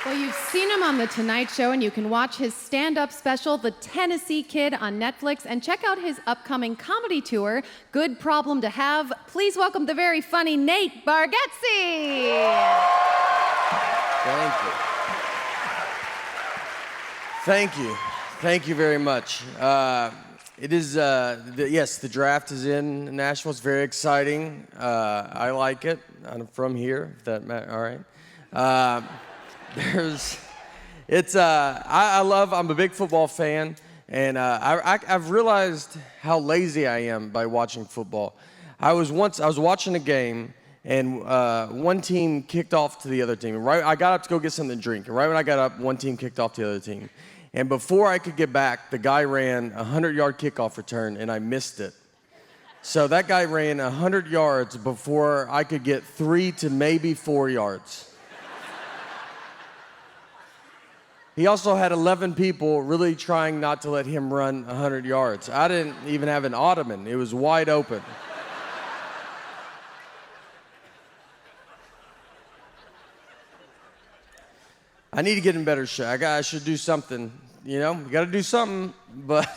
Well, you've seen him on The Tonight Show, and you can watch his stand-up special, The Tennessee Kid, on Netflix, and check out his upcoming comedy tour, Good Problem to Have. Please welcome the very funny Nate Bargatze. Thank you. Thank you. Thank you very much. It is, yes, the draft is in Nashville. It's very exciting. I like it. I'm from here, if that matters. All right. I'm a big football fan, and I've realized how lazy I am by watching football. I was watching a game, and one team kicked off to the other team. Right, I got up to go get something to drink, and right when I got up, one team kicked off to the other team. And before I could get back, the guy ran a 100-yard kickoff return, and I missed it. So that guy ran 100 yards before I could get 3 to maybe 4 yards. He also had 11 people really trying not to let him run 100 yards. I didn't even have an ottoman. It was wide open. I need to get in better shape. I should do something, you know? You got to do something. But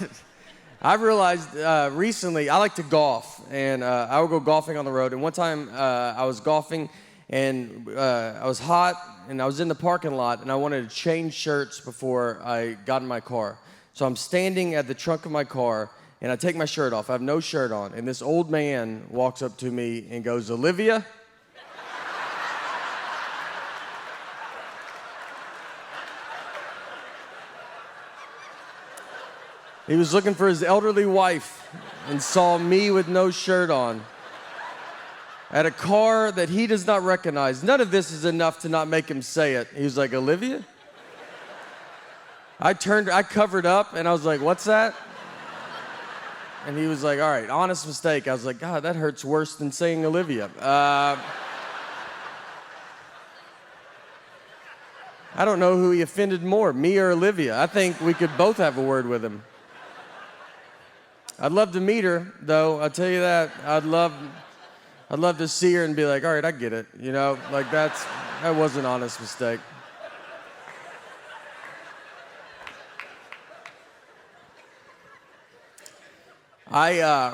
I've realized recently I like to golf, and I would go golfing on the road. And one time I was golfing, and I was hot, and I was in the parking lot, and I wanted to change shirts before I got in my car. So I'm standing at the trunk of my car, and I take my shirt off. I have no shirt on, and this old man walks up to me and goes, "Olivia?" He was looking for his elderly wife and saw me with no shirt on at a car that he does not recognize. None of this is enough to not make him say it. He was like, "Olivia?" I covered up, and I was like, "What's that?" And he was like, "All right, honest mistake." I was like, "God, that hurts worse than saying Olivia." I don't know who he offended more, me or Olivia. I think we could both have a word with him. I'd love to meet her, though. I'll tell you that. I'd love to see her and be like, "All right, I get it." You know, like that was an honest mistake. I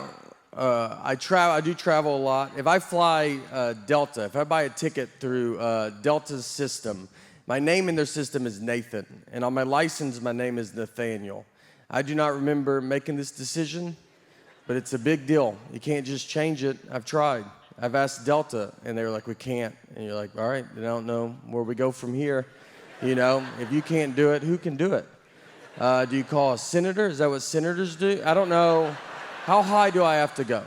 do travel a lot. If I fly Delta, if I buy a ticket through Delta's system, my name in their system is Nathan, and on my license, my name is Nathaniel. I do not remember making this decision, but it's a big deal. You can't just change it. I've tried. I've asked Delta, and they were like, "We can't." And you're like, "All right, I don't know where we go from here. You know, if you can't do it, who can do it? Do you call a senator? Is that what senators do? I don't know. How high do I have to go?"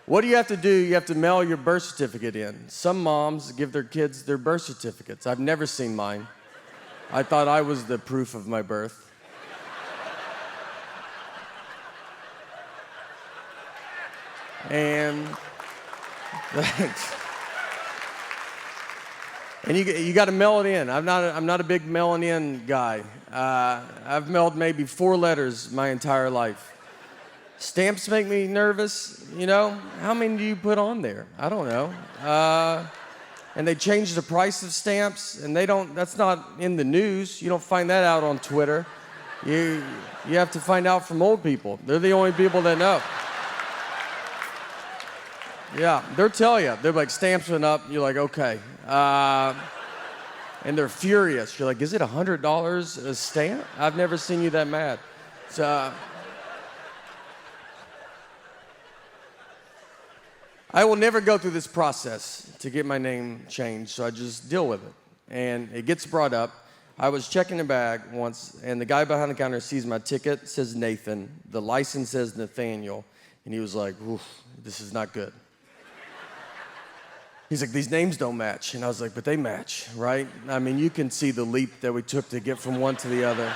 What do you have to do? You have to mail your birth certificate in. Some moms give their kids their birth certificates. I've never seen mine. I thought I was the proof of my birth. And thanks. And you got to mail it in. I'm not a big mailing in guy. I've mailed maybe 4 letters my entire life. Stamps make me nervous, you know? How many do you put on there? I don't know. And they change the price of stamps, and that's not in the news. You don't find that out on Twitter. You have to find out from old people. They're the only people that know. Yeah, they'll tell you. They're like, "Stamps went up." You're like, "Okay." And they're furious. You're like, "Is it $100 a stamp? I've never seen you that mad." So I will never go through this process to get my name changed, so I just deal with it. And it gets brought up. I was checking a bag once, and the guy behind the counter sees my ticket, says Nathan. The license says Nathaniel. And he was like, "Oof, this is not good." He's like, "These names don't match." And I was like, "But they match, right?" I mean, you can see the leap that we took to get from one to the other.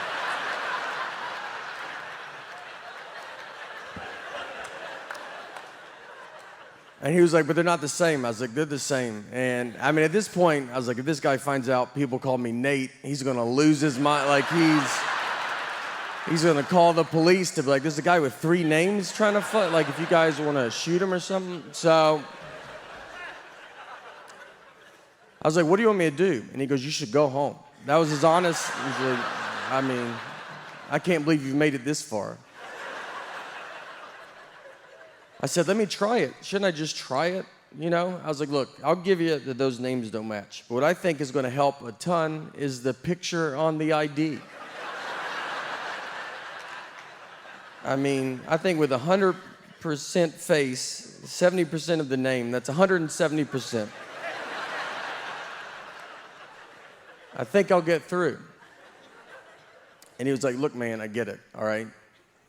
And he was like, "But they're not the same." I was like, "They're the same." And I mean, at this point, I was like, if this guy finds out people call me Nate, he's gonna lose his mind. Like he's gonna call the police to be like, "There's a guy with 3 names trying to fight." Like, if you guys wanna shoot him or something. So was like, what do you want me to do? And he goes, you should go home. That was his honest, like, I mean, I can't believe you've made it this far. I said, let me try it. Shouldn't I just try it? You know, I was like, look, I'll give you that those names don't match. But what I think is going to help a ton is the picture on the ID. I mean, I think with 100% face, 70% of the name, that's 170%. I think I'll get through. And he was like, look, man, I get it, all right?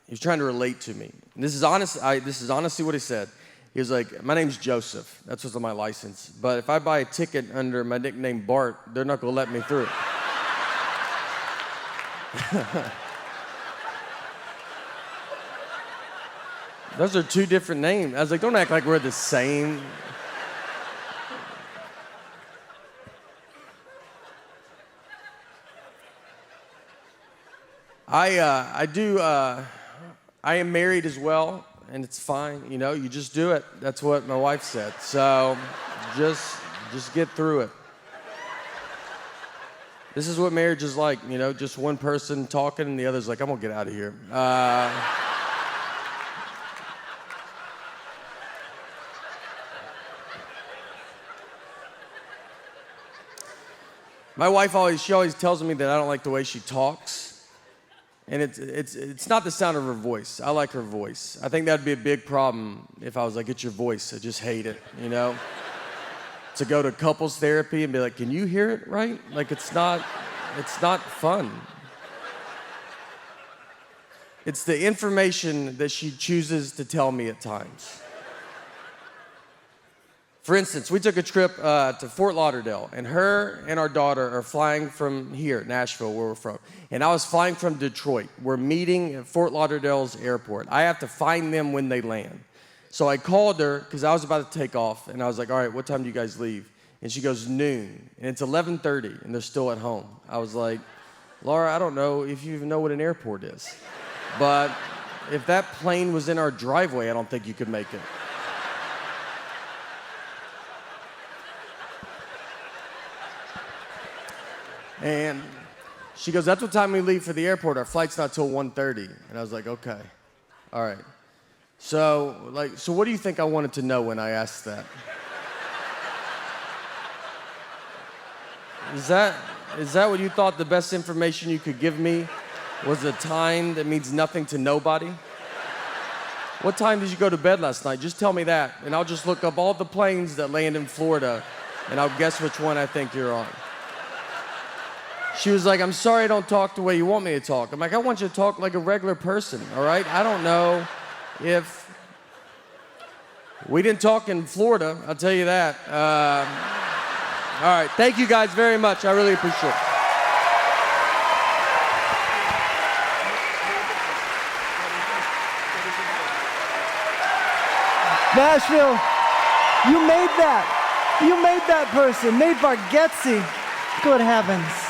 He was trying to relate to me. And this is honestly what he said. He was like, my name's Joseph. That's what's on my license. But if I buy a ticket under my nickname Bart, they're not going to let me through. Those are two different names. I was like, don't act like we're the same. I am married as well, and it's fine. You know, you just do it. That's what my wife said. So just get through it. This is what marriage is like, you know, just one person talking and the other's like, I'm gonna get out of here. My wife she always tells me that I don't like the way she talks. And it's not the sound of her voice. I like her voice. I think that'd be a big problem if I was like, it's your voice. I just hate it, you know? To go to couples therapy and be like, can you hear it right? Like, it's not fun. It's the information that she chooses to tell me at times. For instance, we took a trip to Fort Lauderdale, and her and our daughter are flying from here, Nashville, where we're from. And I was flying from Detroit. We're meeting at Fort Lauderdale's airport. I have to find them when they land. So I called her, because I was about to take off, and I was like, all right, what time do you guys leave? And she goes, noon. And it's 11:30, and they're still at home. I was like, Laura, I don't know if you even know what an airport is. But if that plane was in our driveway, I don't think you could make it. And she goes, that's what time we leave for the airport. Our flight's not till 1:30. And I was like, okay, all right. So what do you think I wanted to know when I asked that? Is that what you thought the best information you could give me was a time that means nothing to nobody? What time did you go to bed last night? Just tell me that, and I'll just look up all the planes that land in Florida, and I'll guess which one I think you're on. She was like, I'm sorry I don't talk the way you want me to talk. I'm like, I want you to talk like a regular person, all right? I don't know if... We didn't talk in Florida, I'll tell you that. All right, thank you guys very much. I really appreciate it. Nashville, you made that. You made that person. Nate Bargatze. Good heavens.